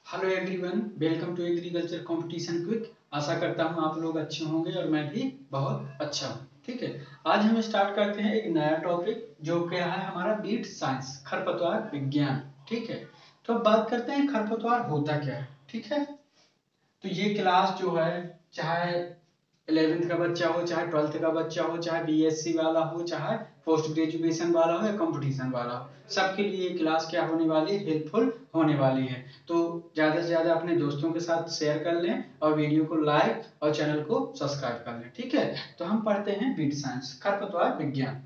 Hello everyone, welcome to agriculture competition quick. आशा करता हूँ आप लोग अच्छे होंगे और मैं भी बहुत अच्छा हूँ। ठीक है, आज हम स्टार्ट करते हैं एक नया टॉपिक जो क्या है हमारा बीट साइंस, खरपतवार विज्ञान। ठीक है, तो अब बात करते हैं खरपतवार होता क्या है। ठीक है, तो ये क्लास जो है, चाहे 11th का बच्चा हो, चाहे 12th का बच्चा हो, चाहे बीएससी वाला हो, चाहे पोस्ट ग्रेजुएशन वाला हो या कंपटीशन वाला हो, सबके लिए ये क्लास क्या होने वाली है, हेल्पफुल होने वाली है। तो ज़्यादा से ज़्यादा अपने दोस्तों के साथ शेयर कर लें और वीडियो को लाइक और चैनल को सब्सक्राइब कर लें। ठीक है, तो हम पढ़ते हैं बीट साइंस, खरपतवार विज्ञान।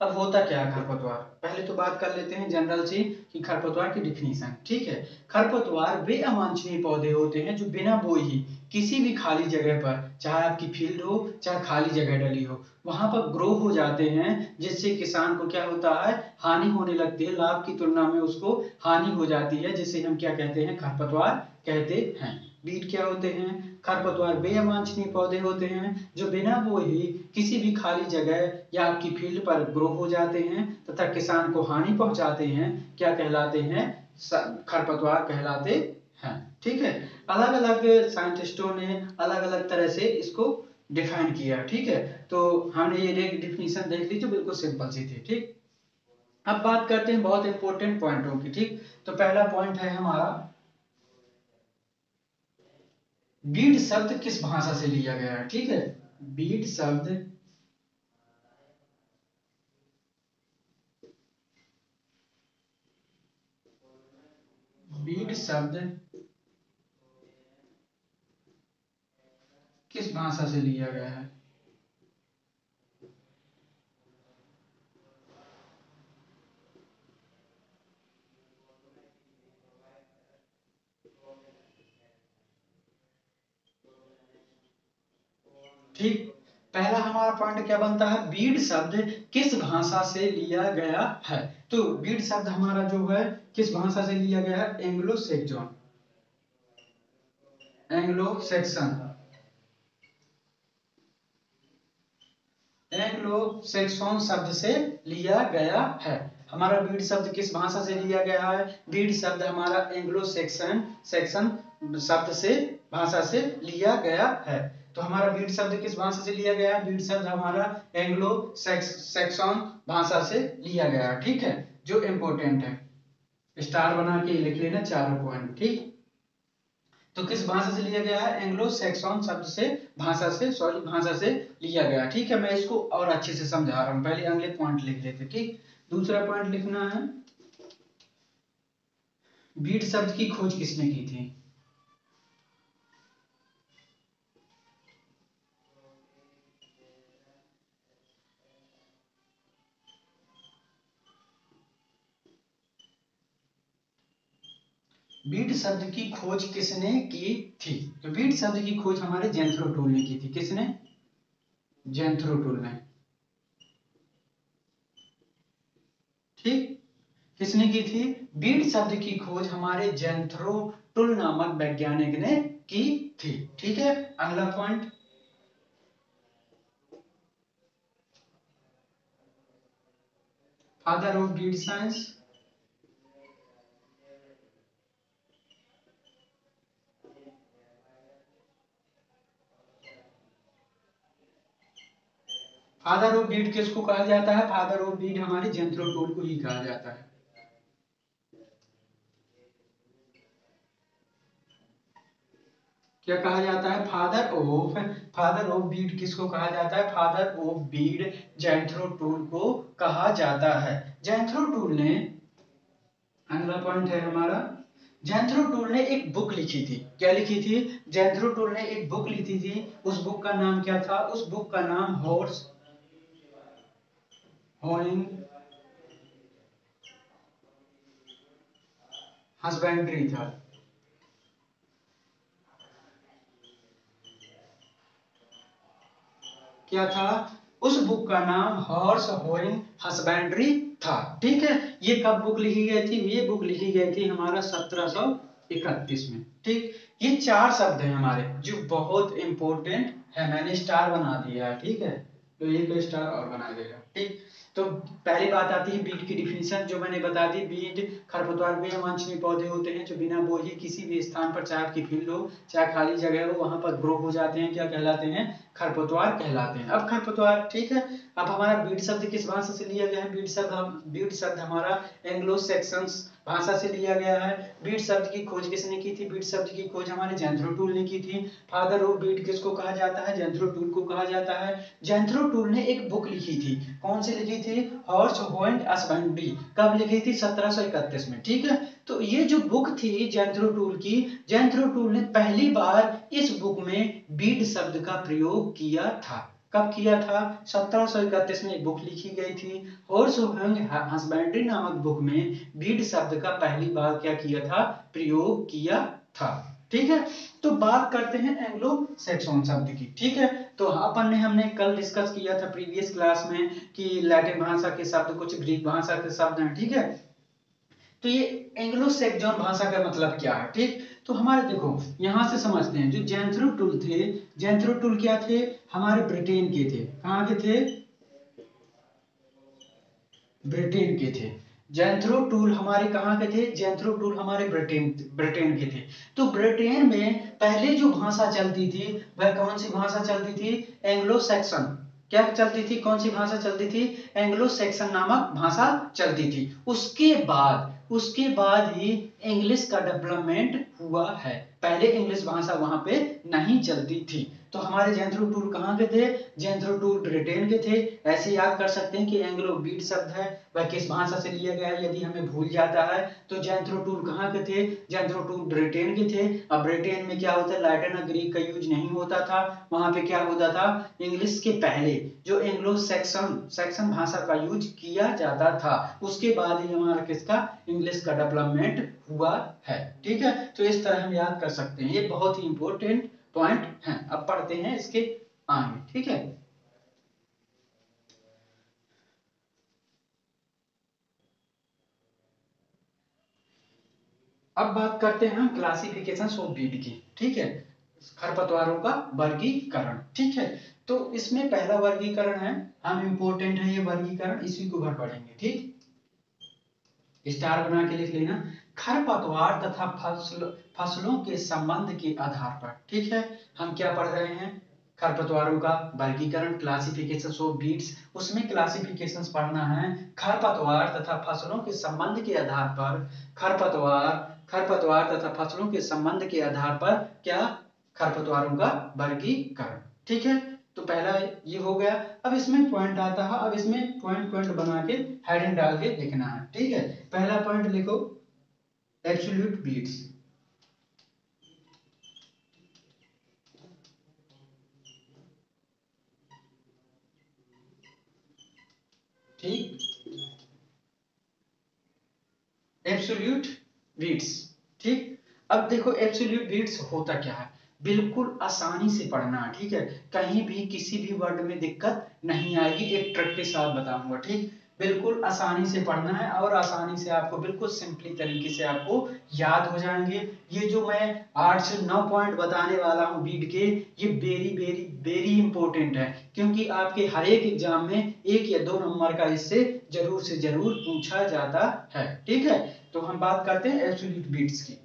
अब होता क्या है खरपतवार, पहले तो बात कर लेते हैं जनरल सी कि खरपतवार की डिफिनीशन। ठीक है, खरपतवार वे अवांछनीय पौधे होते हैं जो बिना बोए ही किसी भी खाली जगह पर, चाहे आपकी फील्ड हो चाहे खाली जगह डली हो, वहां पर ग्रो हो जाते हैं, जिससे किसान को क्या होता है, हानि होने लगती है, लाभ की तुलना में उसको हानि हो जाती है, जिसे हम क्या कहते हैं, खरपतवार कहते हैं। बीट क्या होते हैं, खरपतवार वे अवांछनीय पौधे होते हैं जो बिना बोए ही किसी भी खाली जगह या आपकी फील्ड पर ग्रो हो जाते हैं तथा किसान को हानि पहुंचाते हैं। क्या कहलाते हैं, खरपतवार कहलाते हैं। ठीक है, अलग अलग साइंटिस्टों ने अलग अलग तरह से इसको डिफाइन किया। ठीक है, तो हमने ये एक डिफिनीशन देख ली जो बिल्कुल सिंपल सी थी। ठीक, अब बात करते हैं बहुत इंपॉर्टेंट पॉइंटों की। ठीक, तो पहला पॉइंट है हमारा, बीड शब्द किस भाषा से लिया गया है। ठीक है, बीड शब्द बीड शब्द किस भाषा से लिया गया है। ठीक, पहला हमारा पॉइंट क्या बनता है, बीड शब्द किस भाषा से लिया गया है। तो बीड शब्द हमारा जो है किस भाषा से लिया गया है, Anglo section, Anglo section, Anglo Saxon शब्द से लिया गया है। हमारा बीड शब्द किस भाषा से लिया गया है, बीड शब्द हमारा एंग्लो सेक्सन सेक्सन शब्द से, भाषा से लिया गया है। तो हमारा बीड शब्द किस भाषा से लिया गया है, बीड शब्द हमारा एंग्लो सेक्सन भाषा से लिया गया है। ठीक है, जो इंपॉर्टेंट है, स्टार बना के लिख लेना चारों पॉइंट। ठीक, तो किस भाषा से लिया गया है, एंग्लो सैक्सन शब्द से, भाषा से लिया गया। ठीक है, मैं इसको और अच्छे से समझा रहा हूं, पहले अगले पॉइंट लिख लेते। ठीक, दूसरा पॉइंट लिखना है, बीट शब्द की खोज किसने की थी। बीट शब्द की खोज किसने की थी, तो बीट शब्द की खोज हमारे जेंथ्रोटूल ने की थी। किसने, जेंथ्रोटूल ने। ठीक, किसने की थी, बीट शब्द की खोज हमारे जेंथ्रोटूल नामक वैज्ञानिक ने की थी। ठीक है, अगला point, father of weed science, father of weed किसको कहा जाता है, फादर ऑफ बीट हमारे जेंथ्रोटूल को ही कहा जाता है। क्या कहा जाता है, फादर ऑफ बीट किसको कहा जाता है, फादर ऑफ बीट जेंथ्रोटूल को कहा जाता है। जेंथ्रोटूल ने, अगला पॉइंट है हमारा, जेंथ्रोटूल ने एक बुक लिखी थी। क्या लिखी थी, जेंथ्रोटूल ने एक बुक लिखी थी। उस बुक का नाम क्या था, उस बुक का नाम हॉर्स होइंग हस्बेंड्री था। क्या था, उस बुक का नाम हॉर्स होइंग हस्बेंड्री था। ठीक है, ये कब बुक लिखी गई थी, ये बुक लिखी गई थी हमारा 1731 में। ठीक, ये चार शब्द हैं हमारे जो बहुत इंपॉर्टेंट है, मैंने स्टार बना दिया है। ठीक है, तो एक स्टार और बना देगा। ठीक, तो पहली बात आती है बीट की डिफिनीशन, जो मैंने बता दी। बीट खरपतवार वे अवांछनीय पौधे होते हैं जो बिना बोए ही किसी भी स्थान पर, चाहे आपकी फील्ड हो चाहे खाली जगह हो, वहां पर ग्रो हो जाते हैं। क्या कहलाते हैं? खरपतवार कहलाते हैं। अब खरपतवार, ठीक है। अब हमारा बीट शब्द किस भाषा से लिया गया है? बीट शब्द हमारा एंग्लो सैक्सन भाषा से लिया गया है। बीट शब्द की खोज किसने की थी? बीट शब्द की खोज हमारे जेंथ्रो टूल ने की थी। फादर ऑफ बीट किसको कहा जाता है? जेंथ्रो टूल को कहा जाता है। जेंथ्रो टूल ने एक बुक लिखी थी। कौन सी लिखी थी? Horse hoeing husbandry. कब लिखी थी? 1731 में, ठीक है। तो ये जो बुक थी जेंथ्रो टूल की, जेंथ्रो टूल ने पहली बार इस बुक में बीट शब्द का प्रयोग किया था। कब किया था? 1731 में एक बुक लिखी गई थी। हॉर्स होएंड हसबेंड्री नामक बुक में बीट शब्द का पहली बार क्या किया था? प्रयोग किया था, ठीक है। तो बात करते हैं एंग्लो सैक्सन शब्द की, ठीक है। तो अपन ने हमने कल डिस्कस किया था प्रीवियस क्लास में कि लैटिन भाषा के शब्द कुछ ग्रीक भाषा के शब्द हैं, ठीक है। तो ये एंग्लो सैक्सन भाषा का मतलब क्या है, ठीक। तो हमारे देखो यहां से समझते हैं, जो जेंथ्रो टूल थे, जेंथ्रो टूल क्या थे? हमारे ब्रिटेन के थे। कहां के थे? ब्रिटेन के थे। जेंथ्रो टूल हमारे कहाँ के थे? जेंथ्रो टूल हमारे ब्रिटेन ब्रिटेन के थे। तो ब्रिटेन में पहले जो भाषा चलती थी वह कौन सी भाषा चलती थी? Anglo Saxon. क्या चलती थी? कौन सी भाषा चलती थी? एंग्लो सैक्सन नामक भाषा चलती थी। उसके बाद ही इंग्लिश का डेवलपमेंट हुआ है। पहले इंग्लिश भाषा वहां पे नहीं चलती थी। तो हमारे जेंथ्रो टूल कहाँ के थे? जेंथ्रो टूल ब्रिटेन के थे। ऐसे याद कर सकते हैं कि एंग्लो बीट शब्द है वह किस भाषा से लिया गया है, यदि हमें भूल जाता है तो जेंथ्रो टूल कहाँ के थे? जेंथ्रो टूल ब्रिटेन के थे। अब ब्रिटेन में क्या होता है? लैटिन और ग्रीक का यूज नहीं होता था। वहां पे क्या होता था? इंग्लिश के पहले जो एंग्लो सैक्सन भाषा का यूज किया जाता था। उसके बाद ही हमारा किसका? इंग्लिश का डेवलपमेंट हुआ है, ठीक है। तो इस तरह हम याद कर सकते हैं। ये बहुत ही इंपॉर्टेंट पॉइंट है। अब पढ़ते हैं इसके आगे, ठीक है। अब बात करते हैं हम क्लासिफिकेशन ऑफ बीट की, ठीक है। खरपतवारों का वर्गीकरण, ठीक है। तो इसमें पहला वर्गीकरण है, हम इंपॉर्टेंट है ये वर्गीकरण, इसी को घर पढ़ेंगे, ठीक। स्टार बना के लिख लेना। खरपतवार तथा फसलों के संबंध के आधार पर, ठीक है। हम क्या पढ़ रहे हैं? खरपतवारों का वर्गीकरण, क्लासिफिकेशन ऑफ बीट्स। उसमें क्लासिफिकेशंस पढ़ना है। खरपतवार तथा फसलों के संबंध के आधार पर खरपतवार खरपतवार तथा फसलों के संबंध के आधार पर क्या? खरपतवारों का वर्गीकरण, ठीक है। तो पहला ये हो गया। अब इसमें पॉइंट आता है। अब इसमें पॉइंट पॉइंट बना के हेडिंग डाल के लिखना है, ठीक है। पहला पॉइंट लिखो, एब्सोल्यूट बीट्स। ठीक, एब्सोल्यूट बीट्स, ठीक। अब देखो एब्सोल्यूट बीट्स होता क्या है? बिल्कुल आसानी से पढ़ना है, ठीक है। कहीं भी किसी भी वर्ड में दिक्कत नहीं आएगी। एक ट्रिक के साथ बताऊंगा, ठीक। बिल्कुल आसानी से पढ़ना है और आसानी से आपको बिल्कुल सिंपली तरीके से आपको याद हो जाएंगे। ये जो मैं 8 से 9 पॉइंट बताने वाला हूँ बीट के, ये वेरी वेरी वेरी इंपॉर्टेंट है। क्योंकि आपके हर एक एग्जाम में 1 या 2 नंबर का इससे जरूर से जरूर पूछा जाता है, ठीक है। तो हम बात करते हैं एब्सोल्यूट बीट्स की।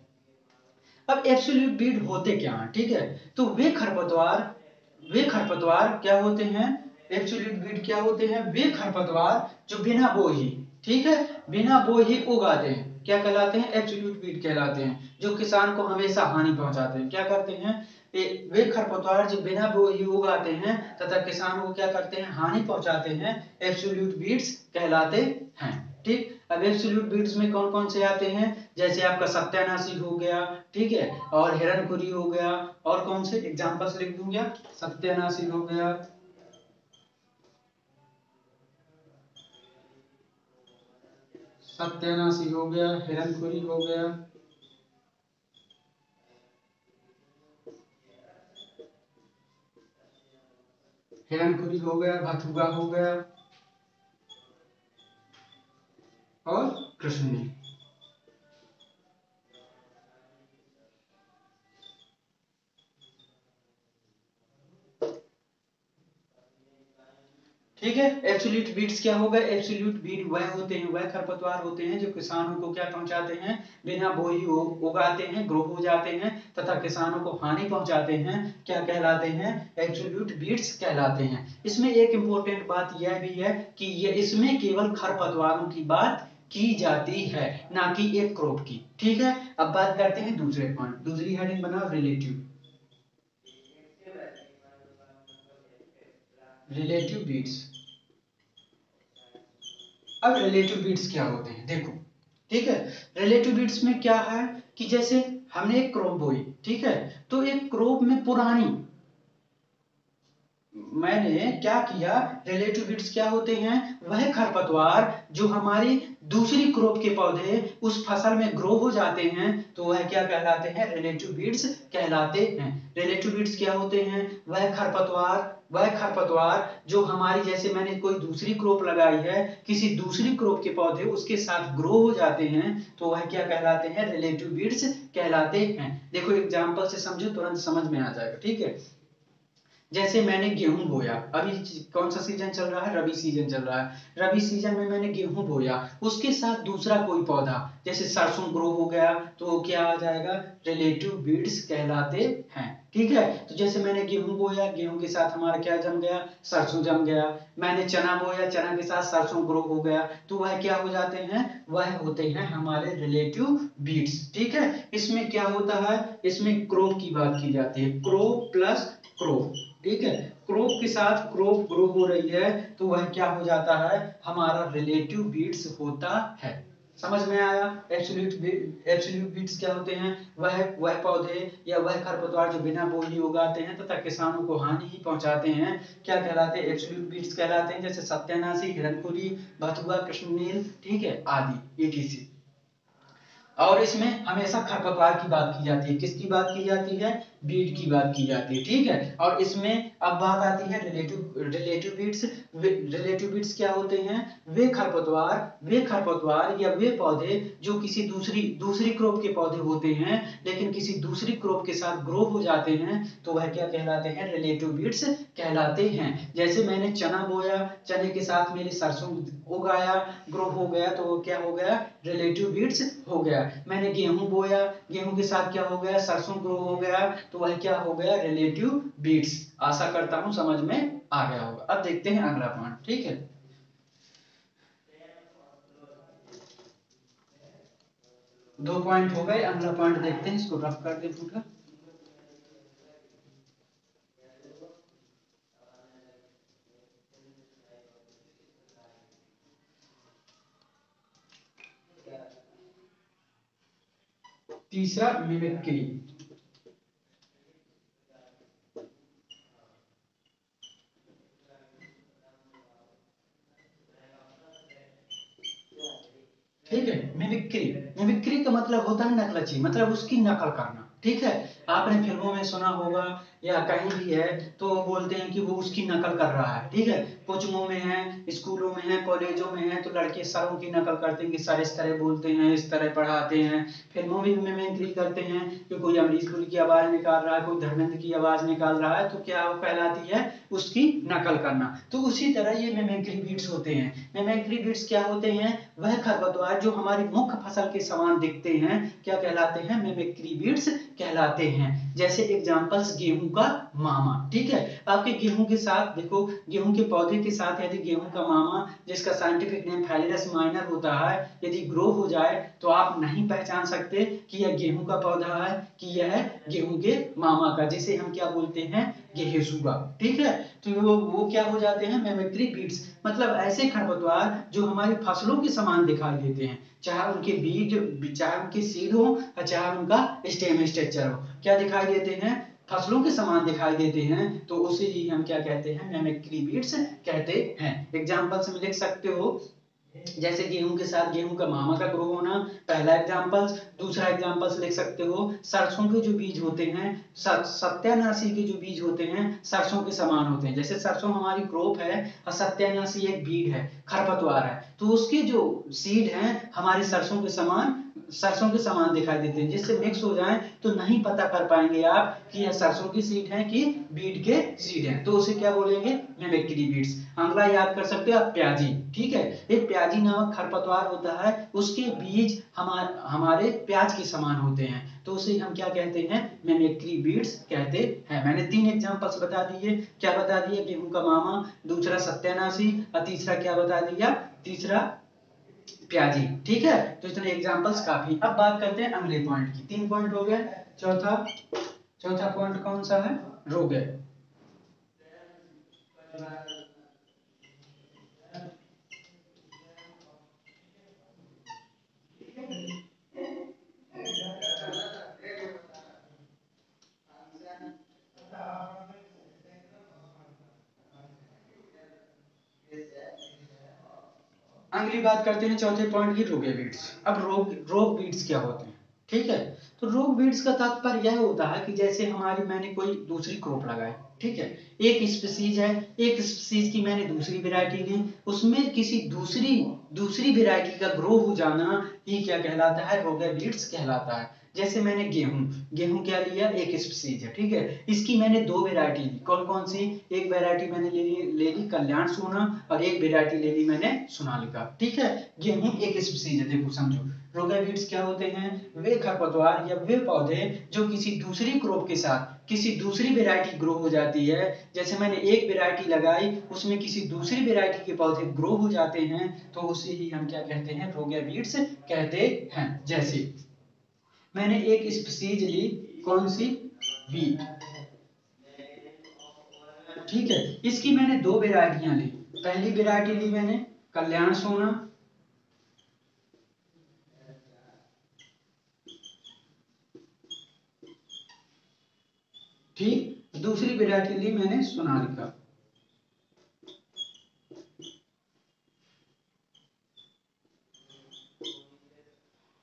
अब एब्सोल्यूट बीट होते क्या हैं, ठीक है। तो वे खरपतवार क्या होते हैं? एब्सोल्यूट बीट क्या होते हैं? वे खरपतवार जो बिना बोए ही, ठीक है, बिना बोए ही उगाते हैं। क्या कहलाते हैं? एब्सोल्यूट बीट कहलाते हैं। जो किसान को हमेशा हानि पहुंचाते हैं, क्या करते हैं? वे खरपतवार जो बिना बोए ही उगाते हैं तथा किसान को क्या करते हैं? हानि पहुंचाते हैं, एब्सोल्यूट बीट्स कहलाते हैं, ठीक। अब एब्सोल्यूट बीट्स में कौन कौन से आते हैं? जैसे आपका सत्यानाशी हो गया, ठीक है, और हिरनखुरी हो गया, और कौन से एग्जांपल्स लिख दूं क्या? सत्यानाशी हो गया, सत्यानाशी हो गया, हिरनखुरी हो गया, हिरनखुरी हो गया, भथुआ हो गया और कृष्ण। ठीक है। एब्सोल्यूट बीड्स क्या होगा? एब्सोल्यूट बीड वह होते हैं, वह खरपतवार होते हैं जो किसानों को क्या पहुंचाते हैं, बिना बोई उगाते हैं, ग्रो हो जाते हैं तथा किसानों को हानि पहुंचाते हैं। क्या कहलाते हैं? एब्सोल्यूट बीड्स कहलाते हैं। इसमें एक इंपॉर्टेंट बात यह भी है कि ये इसमें केवल खरपतवारों की बात की जाती है, ना कि एक क्रॉप की। ठीक है। अब बात करते हैं दूसरे पॉइंट, दूसरी हेडिंग बनाओ रिलेटिव, रिलेटिव बीड्स। अब रिलेटिव बीड्स क्या होते हैं देखो, ठीक है। रिलेटिव बीड्स में क्या है कि जैसे हमने एक क्रॉप बोई, ठीक है, तो एक क्रॉप में पुरानी, मैंने क्या किया, रिलेटिव बीड्स क्या होते हैं? वह खरपतवार जो हमारी दूसरी क्रॉप के पौधे उस फसल में ग्रो हो जाते हैं, तो वह क्या कहलाते हैं? रिलेटिव बीड्स कहलाते हैं। रिलेटिव बीड्स क्या होते हैं? वह खरपतवार जो हमारी, जैसे मैंने कोई दूसरी क्रॉप लगाई है, किसी दूसरी क्रॉप के पौधे उसके साथ ग्रो हो जाते हैं, तो वह क्या कहलाते हैं? रिलेटिव बीड्स कहलाते हैं। देखो एग्जांपल से समझो, तुरंत समझ में आ जाएगा। ठीक है। जैसे मैंने गेहूं बोया, अभी कौन सा सीजन चल रहा है? रबी सीजन चल रहा है। रबी सीजन में मैंने गेहूं बोया, उसके साथ दूसरा कोई पौधा जैसे सरसों ग्रो हो गया, तो क्या आ जाएगा? रिलेटिव बीड्स कहलाते हैं। ठीक है। तो जैसे मैंने गेहूं बोया, गेहूं के साथ हमारा क्या जम गया? सरसों जम गया। मैंने चना बोया, चना के साथ सरसों ग्रो हो गया, तो वह क्या हो जाते हैं? वह होते हैं हमारे रिलेटिव बीड्स। ठीक है। इसमें क्या होता है? इसमें क्रॉप की बात की जाती है, क्रॉप प्लस क्रॉप। ठीक है। क्रॉप के साथ क्रॉप ग्रो हो रही है, तो वह क्या हो जाता है? हमारा रिलेटिव बीड्स होता है। समझ में आया? एब्सोल्यूट बीड्स क्या होते हैं? वह पौधे या वह खरपतवार जो बिना बोई ही उगाते हैं तथा किसानों को हानि ही पहुंचाते हैं, क्या कहलाते हैं? एब्सोल्यूट बीड्स कहलाते हैं। जैसे सत्यानाशी, हिरनखुरी, भथुआ, कृष्णनील, ठीक है, आदि etc। और इसमें हमेशा खरपतवार की बात की जाती है। किसकी बात की जाती है? बीड की बात की जाती है। ठीक है। और इसमें अब बात आती है रिलेटिव बीड्स। रिलेटिव बीड्स क्या होते हैं? वे खरपतवार या वे पौधे जो किसी दूसरी क्रॉप के पौधे होते हैं, लेकिन किसी दूसरी क्रॉप के साथ ग्रो हो जाते हैं, तो वह क्या कहलाते हैं? रिलेटिव बीड्स कहलाते हैं। जैसे मैंने चना बोया, चने के साथ मेरी सरसों उगाया, ग्रो हो गया, तो वो क्या हो गया? रिलेटिव बीड्स हो गया। मैंने गेहूं बोया, गेहूं के साथ क्या हो गया? सरसों ग्रो हो गया, तो वह क्या हो गया? Relative beads. आशा करता हूं समझ में आ गया होगा। अब देखते हैं अगला पॉइंट। ठीक है। 2 पॉइंट हो गए, अगला पॉइंट देखते हैं, इसको रफ कर दे पूरा। तीसरा मिमिक्री। ठीक है। मिमिक्री, मिमिक्री का मतलब होता है नकलची, मतलब उसकी नकल करना। ठीक है। आपने फिल्मों में सुना होगा या कहीं भी है, तो बोलते हैं कि वो उसकी नकल कर रहा है। ठीक है। कोचिंगों में है, स्कूलों में है, कॉलेजों में है, तो लड़के सरों की नकल करते हैं कि सर इस तरह बोलते हैं, इस तरह पढ़ाते हैं। फिल्मों में भी मिमिक्री करते हैं कि कोई अमरीश पुरी की आवाज निकाल रहा है, कोई धर्मेंद्र की आवाज निकाल रहा है, तो क्या वो कहलाती है? उसकी नकल करना। तो उसी तरह ये मिमिक्री बीट्स होते हैं। मिमिक्री बीट्स क्या होते हैं? वह खरपतवार जो हमारी मुख्य फसल के समान दिखते हैं, क्या कहलाते हैं? मिमिक्री बीट्स कहलाते हैं। जैसे एग्जांपल्स, गेहूं का मामा। ठीक है। आपके गेहूं के साथ देखो, गेहूं के पौधे के साथ यदि गेहूं का मामा, जिसका साइंटिफिक नेम फैलिडस माइनर होता है, यदि ग्रो हो जाए, तो आप नहीं पहचान सकते कि यह गेहूं का पौधा है कि यह गेहूं के मामा का, जिसे हम क्या बोलते हैं? गेहेसुआ। ठीक है। तो वो क्या हो जाते हैं? Mimicry weeds. मतलब ऐसे खरपतवार जो हमारी फसलों के समान दिखाई देते हैं, चाहे उनके बीज, चाहे उनके सीड हो, चाहे उनका स्टेम स्ट्रक्चर हो, क्या दिखाई देते हैं? फसलों के समान दिखाई देते हैं, तो उसे ही हम क्या कहते हैं? मिमिक्री बीट्स कहते हैं। एग्जांपल्स में लिख सकते हो, जैसे गेहूं के साथ गेहूं का मामा का ग्रो होना, पहला एग्जांपल्स। दूसरा एग्जांपल्स लिख सकते हो, सरसों के जो बीज होते हैं, सत्यानाशी के जो बीज होते हैं सरसों के समान होते हैं। जैसे सरसों हमारी क्रॉप है और सत्यानाशी एक बीज है, खरपतवार है, तो उसके जो सीड हैं हमारे सरसों के समान दिखाई देते हैं। जिससे मिक्स हो जाए तो नहीं पता कर पाएंगे आप कि यह सरसों की सीड है कि बीट के सीड है, तो उसे क्या बोलेंगे, मिमिक्री बीट्स। अगला याद कर सकते हो आप, प्याजी। ठीक है, एक प्याजी नामक खरपतवार होता है, उसके बीज हमारे प्याज के समान होते हैं, तो उसे हम क्या कहते हैं, मिमिक्री बीट्स कहते हैं। मैंने 3 एग्जांपल्स बता दिए। क्या बता दिए, गेहूं का मामा, दूसरा सत्यानाशी और तीसरा क्या बता दिया, तीसरा प्याजी। ठीक है, तो इतने एग्जांपल्स काफी। अब बात करते हैं अगले पॉइंट की। 3 पॉइंट हो गए, चौथा पॉइंट कौन सा है, रोग है। अगली बात करते हैं चौथे पॉइंट की, रोगे बीट्स। अब रोग बीट्स क्या होते हैं, ठीक है। तो रोग बीट्स का तात्पर्य यह होता है कि जैसे मैंने कोई दूसरी क्रॉप लगाई, ठीक है, एक स्पीसीज है, एक स्पीसीज की मैंने दूसरी वैरायटी ली, उसमें किसी दूसरी वैरायटी का ग्रो हो जाना ही क्या कहलाता है, रोगे बीट्स कहलाता है। जैसे मैंने गेहूं क्या लिया, एक स्पीसीज है, ठीक है, इसकी मैंने 2 वैरायटी ली। कौन कौन सी, एक वैरायटी मैंने ले ली कल्याण सोना और एक वैरायटी ले ली मैंने सोनालिका। ठीक है, गेहूं एक स्पीसीज है, देखो समझो। रोगेविड्स क्या होते हैं, वे खरपतवार या वे पौधे जो किसी दूसरी क्रॉप के साथ किसी दूसरी वैरायटी ग्रो हो जाती है। जैसे मैंने एक वैरायटी लगाई, उसमें किसी दूसरी वैरायटी के पौधे ग्रो हो जाते हैं, तो उसे ही हम क्या कहते हैं, रोगेविड्स कहते हैं। जैसे मैंने एक स्पीसीज ली, कौन सी, वीट, ठीक है, इसकी मैंने 2 वैरायटियां ली। पहली वैरायटी ली मैंने कल्याण सोना, ठीक, दूसरी वैरायटी ली मैंने सोनालिका।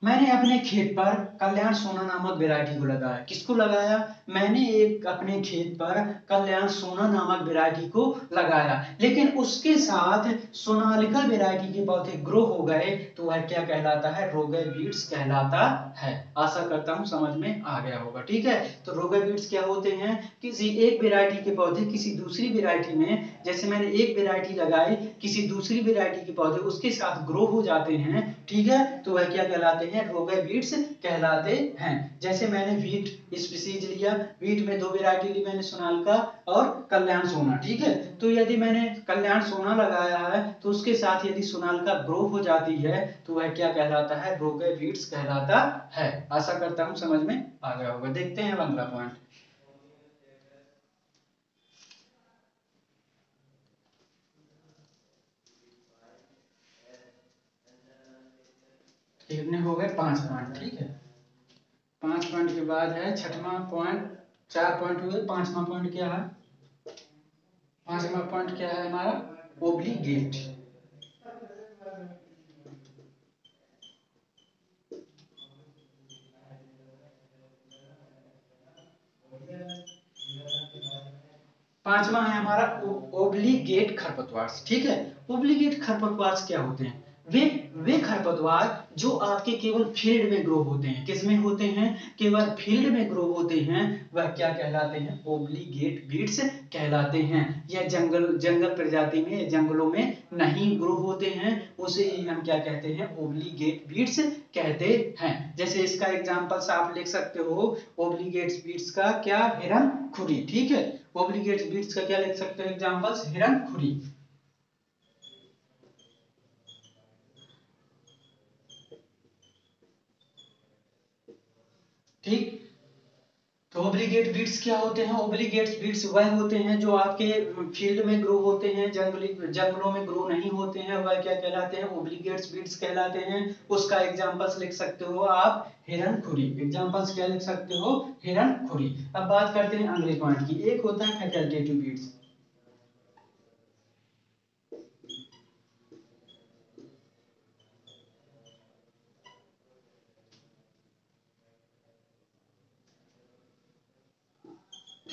मैंने अपने खेत पर कल्याण सोना नामक वैरायटी को लगाया। किसको लगाया, मैंने एक अपने खेत पर कल्याण सोना नामक वैरायटी को लगाया, लेकिन उसके साथ सोनालिका वैरायटी के पौधे ग्रो हो गए, तो वह क्या कहलाता है, रोगेविड्स कहलाता है। आशा करता हूं समझ में आ गया होगा। ठीक है, तो रोगेविड्स क्या होते हैं, किसी एक वैरायटी के पौधे किसी दूसरी वैरायटी में, जैसे मैंने एक वैरायटी लगाई, किसी दूसरी वैरायटी के पौधे उसके साथ ग्रो हो जाते हैं, ठीक है, तो वह क्या कहलाते हैं, रोगेविड्स कहलाते हैं। जैसे मैंने वीट स्पीसीज लिया, वीट में 2 वैरायटी ली मैंने, सोनालिका और कल्याण सोना। ठीक है, तो यदि मैंने कल्याण सोना लगाया है, तो उसके साथ यदि सोनालिका ग्रो हो जाती है, तो वह क्या कहलाता है, रोगेविड्स कहलाता है। आशा करता हूं समझ में आ गया होगा। देखते हैं अगला पॉइंट। कितने हो गए, 5 पॉइंट। ठीक है, 5 पॉइंट के बाद है छठवां पॉइंट। 4 पॉइंट हुए, 5वां पॉइंट क्या है, 5वां पॉइंट क्या है हमारा, ओब्लिगेट। पांचवा है हमारा ओब्लिगेट खरपतवार। ठीक है, ओब्लिगेट खरपतवार क्या होते हैं, वे वे खरपतवार जो आपके केवल फील्ड में ग्रो होते हैं। किसमें होते हैं, केवल फील्ड में ग्रो होते हैं, वह क्या कहलाते हैं, ओब्लिगेट बीट्स कहलाते हैं। यह जंगल प्रजाति में, जंगलों में नहीं ग्रो होते हैं, उसे ही हम क्या कहते हैं, ओब्लिगेट बीट्स कहते हैं। जैसे इसका एग्जांपल्स आप लिख सकते हो, ओब्लिगेट बीट्स का क्या, हिरन खुरी। ठीक है, ओब्लिगेट बीट्स का क्या लिख सकते हो एग्जांपल्स, हिरन खुरी। ठीक, तो ओब्लिगेट बीट्स क्या होते हैं, ओब्लिगेट बीट्स वह होते हैं जो आपके फील्ड में ग्रो होते हैं, जंगलों में ग्रो नहीं होते हैं, वह क्या कहलाते हैं, ओब्लिगेट बीट्स कहलाते हैं। उसका एग्जांपल्स लिख सकते हो आप, हिरन खुरी। एग्जांपल्स क्या लिख सकते हो, हिरन खुरी। अब बात करते हैं अगले पॉइंट की। एक होता है फैकल्टेटिव बीट्स।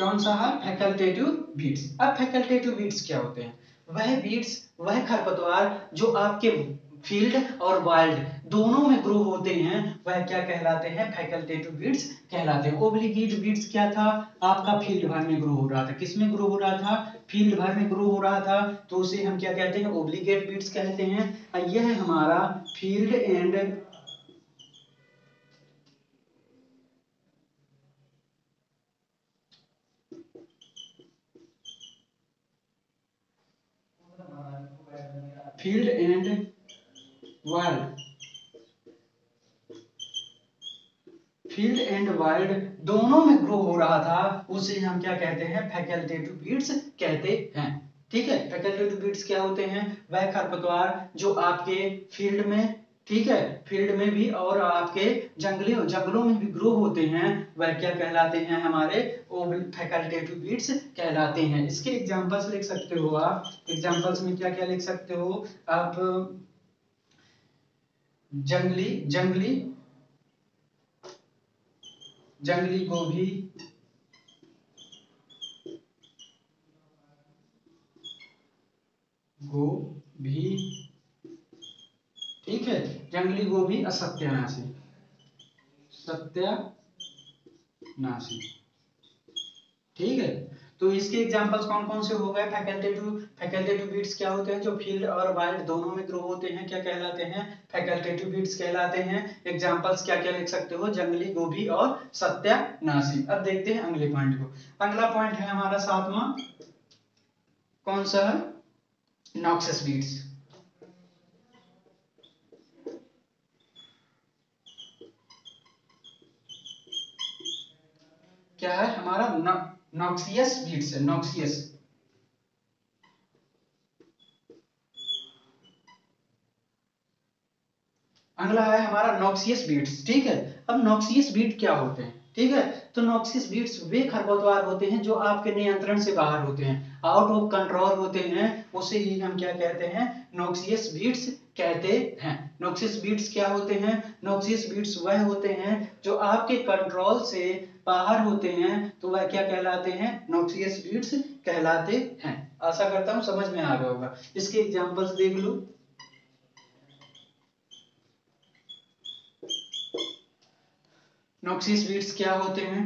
कौन सा है? Facultative weeds. अब फैकल्टेटिव बीट्स क्या होते हैं? वह बीट्स, वह खरपतवार जो आपके फील्ड और वाइल्ड दोनों में ग्रो होते हैं, वह क्या कहलाते हैं? फैकल्टेटिव बीट्स कहलाते हैं। ओब्लिगेट बीट्स क्या था? आपका फील्ड भर में ग्रो हो रहा था। किस में ग्रो हो रहा था? फील्ड भर में ग्रो हो रहा था, तो उसे हम क्या कहते हैं? ओब्लिगेट बीट्स कहते हैं। यह हमारा field and field and wild, field and wild दोनों में ग्रो हो रहा था, उसे हम क्या कहते हैं? फैकल्टेटिव बीट्स कहते हैं। ठीक है, फैकल्टेटिव बीट्स क्या होते हैं? वह खरपतवार जो आपके फील्ड में, ठीक है, फील्ड में भी और आपके जंगलों में भी ग्रो होते हैं, वह क्या कहलाते हैं? हमारे फैकल्टेटिव बीट्स कहलाते हैं। इसके एग्जांपल्स लिख सकते हो आप। एग्जांपल्स में क्या क्या लिख सकते हो आप? जंगली जंगली जंगली गोभी, गोभी, ठीक है, जंगली गोभी असत्यानाशी, सत्यानाशी, ठीक है। तो इसके एग्जांपल्स कौन कौन से हो गए? फैकल्टेटिव बीट्स क्या होते हैं? जो फील्ड और वाइल्ड दोनों में ग्रो होते हैं, क्या कहलाते हैं? फैकल्टेटिव बीट्स कहलाते हैं। एग्जांपल्स क्या क्या लिख सकते हो? जंगली गोभी और सत्यानाशी। अब देखते हैं अगले पॉइंट को। अगला पॉइंट है हमारा 7वां, कौन सा है? Noxious weeds. क्या है हमारा? नॉक्सियस बीट्स है, नॉक्सियस। अगला है हमारा नॉक्सियस बीट्स, ठीक है। अब नॉक्सियस बीट क्या होते हैं? ठीक है, तो नॉक्सियस बीट्स वे खरपतवार होते हैं जो आपके नियंत्रण से बाहर होते हैं, आउट ऑफ कंट्रोल होते हैं, उसे ही हम क्या कहते हैं? नॉक्सियस बीट्स कहते हैं। नॉक्सियस बीट्स क्या होते हैं? नॉक्सियस बीट्स वह होते हैं जो आपके कंट्रोल से बाहर होते हैं, तो वह क्या कहलाते हैं? नॉक्सियस बीट्स कहलाते हैं। आशा करता हूं समझ में आ गया होगा। इसके एग्जांपल्स देख लो। नॉक्सियस बीट्स क्या होते हैं?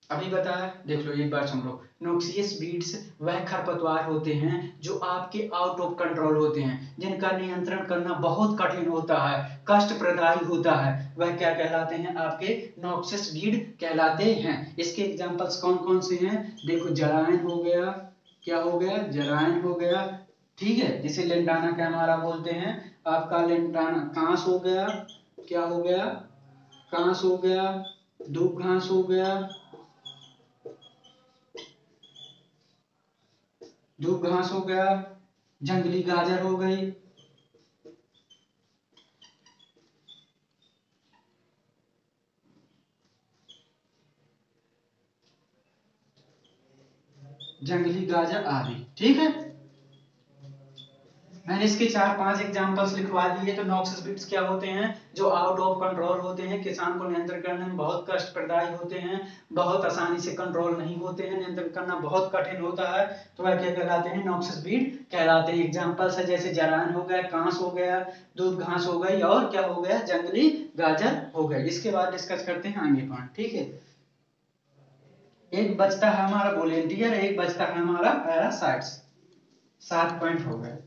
अभी बताया, देख लो एक बार सुन लो। नॉक्सियस बीट्स वह खरपतवार होते हैं जो आपके आउट ऑफ कंट्रोल होते हैं, जिनका नियंत्रण करना बहुत कठिन होता है, कष्टप्रदायी होता है, वह क्या कहलाते हैं? आपके नॉक्सियस बीट कहलाते हैं। इसके एग्जांपल्स कौन कौन से हैं? देखो, जरायन हो गया, क्या हो गया? जरायन हो गया, ठीक है, जिसे लेंटाना कैमारा बोलते हैं। आपका लेंटाना कांस हो गया, क्या हो गया? कांस हो गया, दूब घास हो गया, दूब घास हो गया, जंगली गाजर हो गई, जंगली गाजर आदि, ठीक है। मैंने इसके 4-5 एग्जांपल्स लिखवा दिए। तो नॉक्सियस बीट्स क्या होते हैं? जो आउट ऑफ कंट्रोल होते हैं, किसान को नियंत्रण करने में बहुत कष्टप्रदायी होते हैं, बहुत आसानी से कंट्रोल नहीं होते हैं, नियंत्रण करना बहुत कठिन होता है, तो वह क्या कहलाते हैं? नॉक्सियस बीट कहलाते हैं। एग्जांपल्स है जैसे जरायन हो गया, कांस हो गया, दूब घास हो गई, और क्या हो गया? जंगली गाजर हो गई। इसके बाद डिस्कस करते हैं आगे पॉइंट, ठीक है। एक बचता है हमारा वॉलेंटियर, एक बचता है हमारा पैरासाइट्स। 7 पॉइंट हो गए।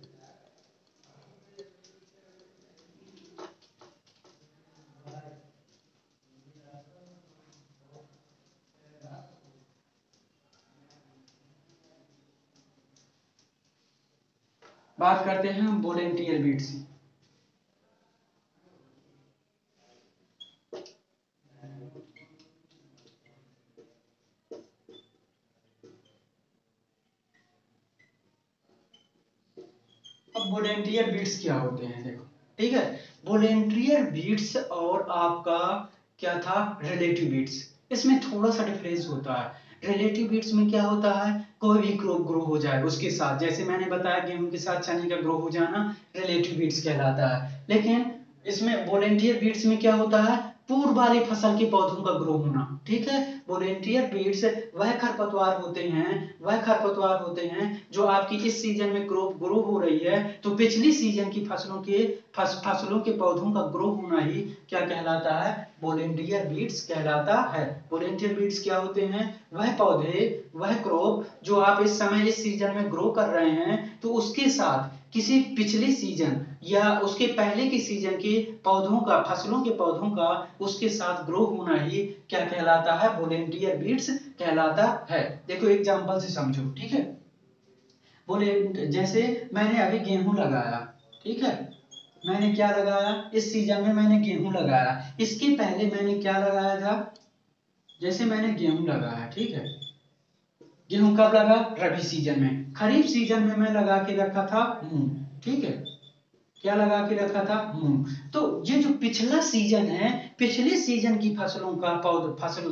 बात करते हैं हम वॉलेंटियर बीट्स की। अब वॉलेंटियर बीट्स क्या होते हैं? देखो, ठीक है, वॉलेंटियर बीट्स और आपका क्या था? रिलेटिव बीट्स, इसमें थोड़ा सा डिफरेंस होता है। रिलेटिव बीट्स में क्या होता है? कोई भी क्रॉप ग्रो हो जाए उसके साथ, जैसे मैंने बताया गेहूं के साथ चने का ग्रो हो जाना रिलेटिव बीट्स कहलाता है। लेकिन इसमें वॉलेंटियर बीट्स में क्या होता है, पूर्व वाली फसल के पौधों का ग्रो होना, ठीक है। वॉलेंटियर बीट्स वह खरपतवार होते हैं जो आपकी इस सीजन में ग्रो हो रही है, तो पिछली सीजन की फसलों के पौधों का ग्रो होना ही क्या कहलाता है, वॉलेंटियर बीट्स कहलाता है। वॉलेंटियर बीट्स क्या होते हैं, वह पौधे, वह क्रॉप जो आप इस समय इस सीजन में ग्रो कर रहे हैं, तो उसके साथ किसी पिछले सीजन या उसके पहले के सीजन के पौधों का, फसलों के पौधों का उसके साथ ग्रो होना ही क्या कहलाता है, वॉलेंटियर बीट्स कहलाता है। देखो एग्जांपल से समझो, ठीक है। बोले जैसे मैंने अभी गेहूं लगाया, ठीक है, मैंने क्या लगाया, इस सीजन में मैंने गेहूं लगाया, इसके पहले मैंने क्या लगाया था, जैसे मैंने गेहूं लगाया, ठीक है, गेहूं कब लगा, रबी सीजन में। खरीफ सीजन में मैं लगा के रखा था मूंग, ठीक है, क्या लगा के रखा था, मूंग। तो ये जो पिछला सीजन है, पिछले सीजन की फसल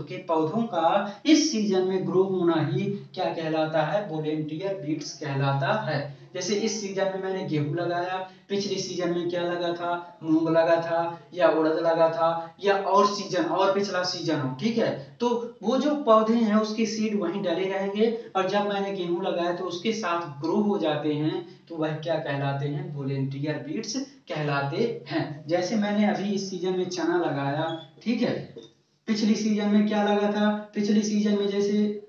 के पौधों का इस सीजन में ग्रो होना ही क्या कहलाता है, वॉलेंटियर बीट्स कहलाता है। जैसे इस सीजन में मैंने गेहूं लगाया, पिछले सीजन में क्या लगा था, मूंग लगा था या उड़द लगा था, या और सीजन और पिछला सीजन हो, ठीक है, तो वो जो पौधे हैं उसके सीड वहीं डले रहेंगे, और जब मैंने गेहूं लगाया तो उसके साथ ग्रो हो जाते हैं, तो वह क्या कहलाते हैं, वॉलेंटियर बीट्स कहलाते हैं। जैसे मैंने अभी इस सीजन में चना लगाया, ठीक है, पिछली सीजन में क्या लगा था, पिछली सीजन में जैसे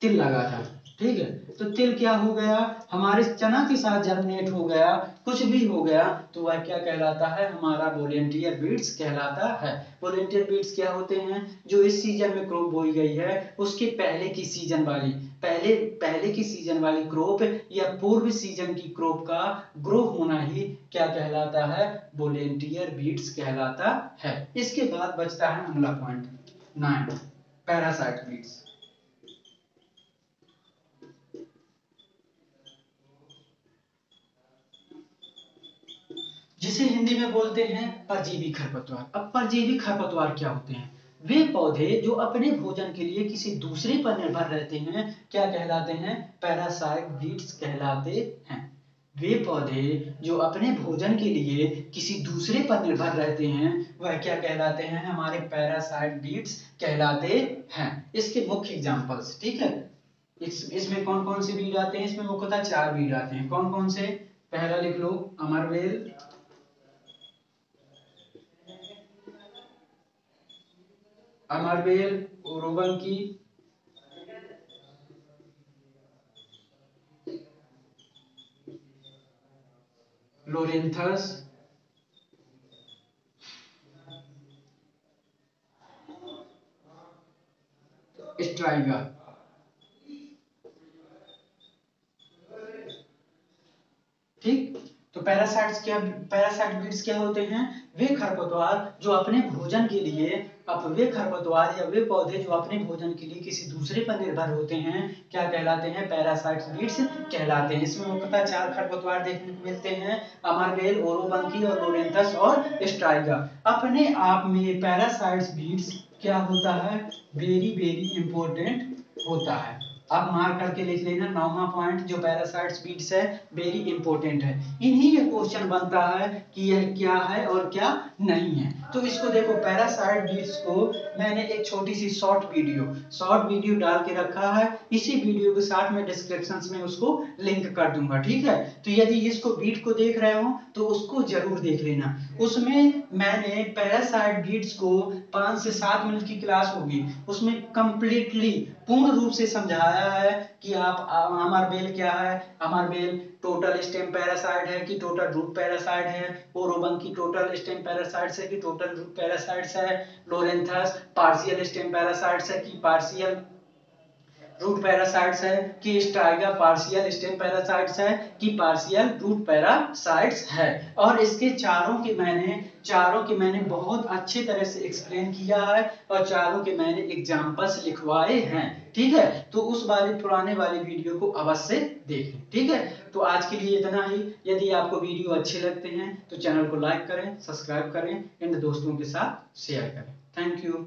तिल लगा था, ठीक है, तो तिल क्या हो गया, हमारे चना के साथ जर्मिनेट हो गया, कुछ भी हो गया, तो वह क्या कहलाता है, हमारा वॉलेंटियर बीट्स कहलाता है। वॉलेंटियर बीट्स क्या होते हैं, जो इस सीजन में क्रॉप बोई गई है उसके पहले की सीजन वाली क्रॉप या पूर्व सीजन की क्रॉप का ग्रो होना ही क्या कहलाता है, वॉलेंटियर बीट्स कहलाता है। इसके बाद बचता है अगला पॉइंट 9, पैरासाइट बीट्स, जिसे हिंदी में बोलते हैं परजीवी खरपतवार। अब परजीवी खरपतवार क्या होते हैं, वे पौधे जो अपने भोजन के लिए किसी दूसरे पर निर्भर रहते हैं, क्या कहलाते हैं, पैरासाइट बीट्स कहलाते हैं। वे पौधे जो अपने भोजन के लिए किसी दूसरे पर निर्भर रहते हैं, वह क्या कहलाते हैं, हमारे पैरासाइट बीट्स कहलाते हैं। इसके मुख्य एग्जांपल्स, ठीक है, इसमें कौन कौन से बीज आते हैं, इसमें मुख्यतः 4 बीज आते हैं। कौन कौन से, पहला लिख लो, अमरवेल, ओरोबंकी, लोरेंथस, स्ट्राइगा। ठीक, तो पैरासाइट बीट्स क्या होते हैं, वे खरपतवार जो अपने भोजन के लिए, वे खरपतवार या वे पौधे जो अपने भोजन के लिए किसी दूसरे पर निर्भर होते हैं, क्या कहलाते हैं, पैरासाइट बीट्स कहलाते हैं। इसमें मुख्यतः 4 खरपतवार देखने को मिलते हैं, अमरबेल, ओरोबंकी और लोरेंथस और स्ट्राइगा। अपने आप में पैरासाइट बीट्स क्या होता है, वेरी वेरी इंपॉर्टेंट होता है। आप मार्क करके लिख लेना, 9वां पॉइंट जो पैरासाइट्स बीट्स है, वेरी इंपॉर्टेंट है। इन्हीं ये क्वेश्चन बनता है कि यह क्या है और क्या नहीं है। तो इसको देखो, पैरासाइट बीट्स को मैंने एक छोटी सी शॉर्ट वीडियो डाल के रखा है, इसी वीडियो के साथ मैं डिस्क्रिप्शन में उसको लिंक कर दूंगा, ठीक है। तो यदि इसको बीट को देख रहे हो तो उसको जरूर देख लेना। उसमें मैंने पैरासाइट बीट्स को 5 से 7 मिनट की क्लास होगी, उसमें कंप्लीटली पूर्ण रूप से समझाया है कि आप अमरबेल क्या है, अमरबेल टोटल स्टेम पैरासाइट है कि टोटल रूट पैरासाइट है, ओरोबंकी टोटल स्टेम पैरासाइट्स है कि टोटल रूट पैरासाइट्स है, लोरेंथस पार्शियल स्टेम पैरासाइट्स है कि पार्शियल रूट पैरासाइट्स है, कि स्ट्राइगा पार्शियल स्टेम पैरासाइट्स है कि पार्शियल रूट पैरासाइट्स है। और इसके चारों के मैंने बहुत अच्छे तरह से एक्सप्लेन किया है, और चारों के मैंने एग्जांपल्स लिखवाए हैं, ठीक है। तो उस पुराने वाली वीडियो को अवश्य देखें, ठीक है। तो आज के लिए इतना ही। यदि आपको वीडियो अच्छे लगते हैं तो चैनल को लाइक करें, सब्सक्राइब करें एंड दोस्तों के साथ शेयर करें। Thank you.